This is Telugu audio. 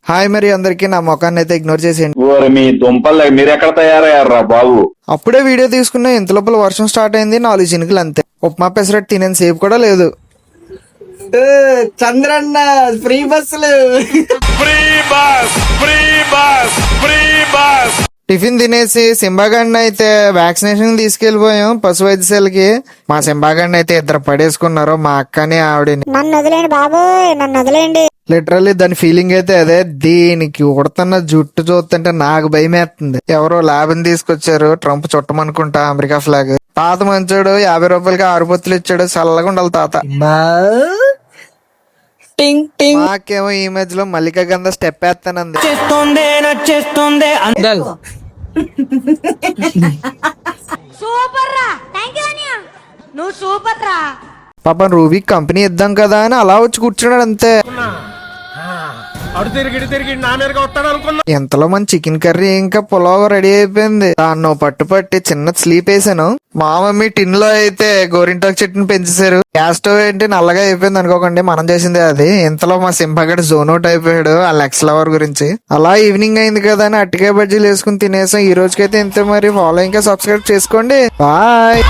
హాయ్ మరి అందరికి నా ముఖాన్ని అయితే ఇగ్నోర్ చేసేయండి. ఓరి మీ దుంపలు మీరు ఎక్కడ తయారయ్యారా బాబు? అప్పుడే వీడియో తీసుకున్న ఇంత లోపల వర్షం స్టార్ట్ అయింది. 4 చినుకులు అంతే. ఉప్మా పెసరట్టు తినేంత సేపు కూడా లేదు. చంద్రన్న ఫ్రీ బస్సులు, టిఫిన్ తినేసి సింబాగాడిని అయితే వ్యాక్సినేషన్ తీసుకెళ్లిపోయాం పశు వైద్యశాలకి. మా సింబాగాడిని అయితే ఇద్దరు పడేసుకున్నారు, మా అక్కని ఆవిడని. నన్ను వదిలేండి బాబోయ్, నన్ను వదిలేండి. లిటరల్లీ దాని ఫీలింగ్ అయితే అదే. దీనికి ఉడుతున్న జుట్టు చూస్తుంటే నాకు భయం వేస్తుంది. ఎవరో ల్యాబ్ని తీసుకొచ్చారు, ట్రంప్ చుట్టమనుకుంటా అమెరికా ఫ్లాగ్. తాత మంచోడు, 50 రూపాయలకి 6 పొత్తులు ఇచ్చాడు. చల్లగా ఉండాలి తాత. టింగ్ టింగ్ మాకేమో ఈ మధ్యలో మల్లికా గంధ స్టెప్ వేస్తానంది. నచ్చేస్తుంది సూపర్ రా, థాంక్యూ అనియా, నువ్వు సూపర్ రా. పాపం రూబీ కంపెనీ ఇద్దాం కదా అని అలా వచ్చి కూర్చున్నాడు అంతే. ఎంతలో మన చికెన్ కర్రీ ఇంకా పులావ్ రెడీ అయిపోయింది. దాన్ని పట్టి చిన్న స్లీప్ వేసాను. మా మమ్మీ టిన్ లో అయితే గోరింటాకు చెట్టుని పెంచేశారు. గ్యాస్ స్టవ్ ఏంటి నల్లగా అయిపోయింది అనుకోకండి, మనం చేసిందే అది. ఇంతలో మా సింహగడ్ జోన్ అవుట్ అయిపోయాడు ఆ లెక్స్ లవర్ గురించి. అలా ఈవినింగ్ అయింది కదా అని అట్టికాయ బజ్జీలు వేసుకుని తినేసాం. ఈ రోజుకైతే ఇంతే. మరి ఫాలో ఇంకా సబ్స్క్రైబ్ చేసుకోండి. బాయ్.